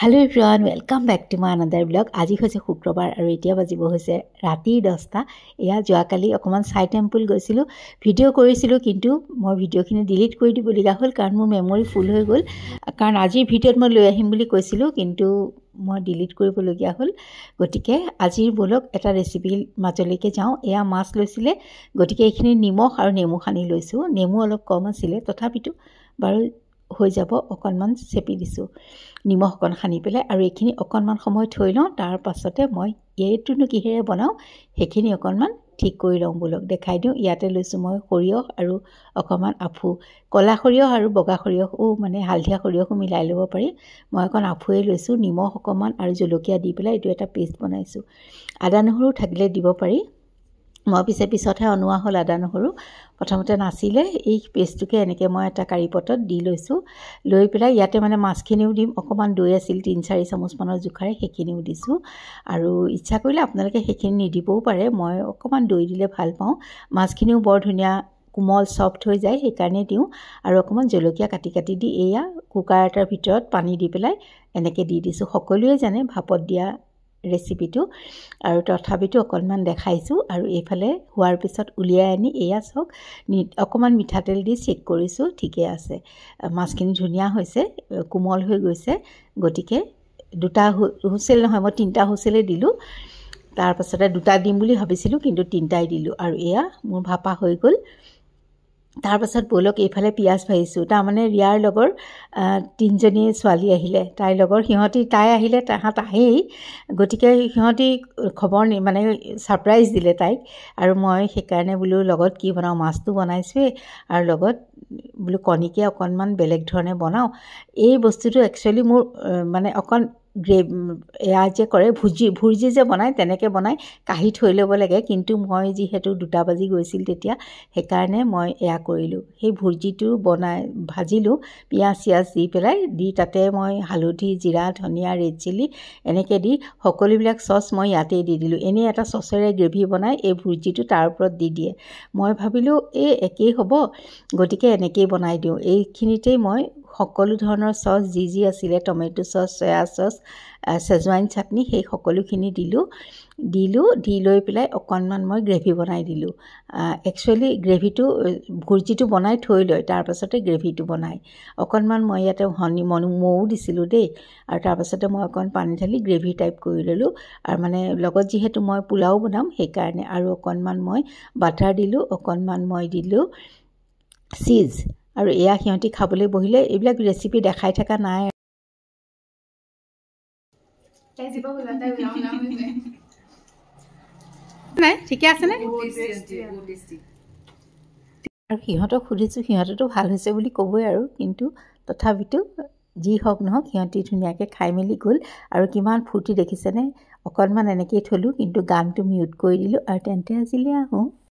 Hello everyone, welcome back to my another vlog. আজি হৈছে শুক্ৰবাৰ আৰু এতিয়া বাজিব হৈছে ৰাতি 10টা। এয়া যোৱাকালি অকমান সাই টেম্পল গৈছিলো, ভিডিও কৰিছিলো, কিন্তু মই ভিডিওখিনি ডিলিট কৰি দিবলগা হ'ল কাৰণ মোৰ মেমৰি ফুল হৈ গ'ল। কাৰণ আজিৰ ভিডিওত মই লৈ আহিম বুলি কৈছিলো, কিন্তু মই ডিলিট কৰিবলগীয়া হ'ল। গতিকে আজিৰ ব্লগ এটা ৰেচিপি মাজলৈকে যাওঁ। এয়া মাছ লৈছিলে, গতিকে এইখিনি নিমখ আৰু নেমু সানি লৈছো। নেমু অলপ কম আছিলে, তথাপিতো বাৰু হৈ যাব। অকণমান চেপি দিছোঁ নিমখ অকণ সানি পেলাই, আৰু এইখিনি অকণমান সময় থৈ লওঁ। তাৰ পাছতে মই এইটোনো কিহেৰে বনাওঁ সেইখিনি অকণমান ঠিক কৰি লওঁ। ব্লগ দেখাই দিওঁ। ইয়াতে লৈছোঁ মই সৰিয়হ আৰু অকণমান আফু, ক'লা সৰিয়হ আৰু বগা সৰিয়হো মানে হালধীয়া সৰিয়হো মিলাই ল'ব পাৰি। মই অকণ আফুৱে লৈছোঁ, নিমখ অকণমান আৰু জলকীয়া দি পেলাই এইটো এটা পেষ্ট বনাইছোঁ। আদা নহৰু থাকিলে দিব পাৰি, মই পিছতহে অনোৱা হ'ল আদা নহৰু। প্ৰথমতে নাছিলে। এই পেষ্টটোকে এনেকৈ মই এটা কাৰি পটত দি লৈছোঁ। লৈ পেলাই ইয়াতে মানে মাছখিনিও দিম, অকণমান দৈ আছিল 3-4 চামুচমানৰ জোখাৰে, সেইখিনিও দিছোঁ। আৰু ইচ্ছা কৰিলে আপোনালোকে সেইখিনি নিদিবও পাৰে, মই অকণমান দৈ দিলে ভাল পাওঁ। মাছখিনিও বৰ ধুনীয়া কোমল চফ্ট হৈ যায়, সেইকাৰণে দিওঁ। আৰু অকণমান জলকীয়া কাটি কাটি দি এয়া কুকাৰ এটাৰ ভিতৰত পানী দি পেলাই এনেকৈ দি দিছোঁ। সকলোৱে জানে ভাপত দিয়া ৰেচিপিটো, আৰু তথাপিতো অকণমান দেখাইছোঁ। আৰু এইফালে হোৱাৰ পিছত উলিয়াই আনি এয়া চাওক, অকণমান মিঠাতেল দি চেক কৰিছোঁ, ঠিকে আছে। মাছখিনি ধুনীয়া হৈছে, কোমল হৈ গৈছে। গতিকে 2টা হুইচেল নহয়, মই 3টা হুইচেলেই দিলোঁ। তাৰপাছতে 2টা দিম বুলি ভাবিছিলোঁ, কিন্তু 3টাই দিলোঁ। আৰু এয়া মোৰ ভাপা হৈ গ'ল। তাৰপাছত ব'লক এইফালে পিঁয়াজ ভাজিছোঁ। তাৰমানে ৰিয়াৰ লগৰ 3জনী ছোৱালী আহিলে, তাইৰ লগৰ তাই আহিলে, তাহাঁত আহেই। গতিকে সিহঁতি খবৰ মানে ছাৰপ্ৰাইজ দিলে তাইক। আৰু মই সেইকাৰণে বোলো লগত কি বনাওঁ, মাছটো বনাইছোৱেই আৰু লগত বোলো কণীকে অকণমান বেলেগ ধৰণে বনাওঁ। এই বস্তুটো একচুৱেলি মোৰ মানে অকণ এয়া যে কৰে ভুৰ্জি যে বনায়, তেনেকৈ বনাই কাঢ়ি থৈ ল'ব লাগে। কিন্তু মই যিহেতু 2টা বাজি গৈছিল তেতিয়া, সেইকাৰণে মই এয়া কৰিলোঁ। সেই ভুৰ্জিটো ভাজিলোঁ পিঁয়াজ চিয়াজ দি পেলাই, দি তাতে মই হালধি, জিৰা, ধনিয়া, ৰেড চিলি এনেকৈ দি সকলোবিলাক চচ মই ইয়াতেই দি দিলোঁ। এনেই এটা চচেৰে গ্ৰেভি বনাই এই ভুৰ্জিটো তাৰ ওপৰত দি দিয়ে। মই ভাবিলোঁ এই একেই হ'ব, গতিকে এনেকেই বনাই দিওঁ। এইখিনিতেই মই সকলো ধৰণৰ চচ যি আছিলে, টমেটো চচ, চয়া চচ, চেজৱাইন চাটনি, সেই সকলোখিনি দিলোঁ। দি লৈ পেলাই অকণমান মই গ্ৰেভি বনাই দিলোঁ। একচুৱেলি ভুৰ্জিটো বনাই থৈ লয়, তাৰপাছতে গ্ৰেভিটো বনায়। অকণমান মই ইয়াতে মৌ দিছিলোঁ দেই। আৰু তাৰপাছতে মই অকণমান পানী ঢালি গ্ৰেভি টাইপ কৰি ল'লোঁ। আৰু মানে লগত যিহেতু মই পোলাও বনাম সেইকাৰণে। আৰু অকণমান মই বাটাৰ দিলোঁ, অকণমান মই দিলোঁ চীজ। আৰু এয়া সিহঁতি খাবলৈ বহিলে। এইবিলাক ৰেচিপি দেখাই থকা নাই। ঠিকে আছেনে? আৰু সিহঁতক সুধিছোঁ, সিহঁতেতো ভাল হৈছে বুলি ক'বই আৰু, কিন্তু তথাপিতো যি হওক নহওক সিহঁতি ধুনীয়াকৈ খাই মেলি গ'ল। আৰু কিমান ফূৰ্তি দেখিছেনে। অকণমান এনেকেই থ'লোঁ, কিন্তু গানটো মিউট কৰি দিলোঁ। আৰু তেন্তে আজিলৈ আহোঁ।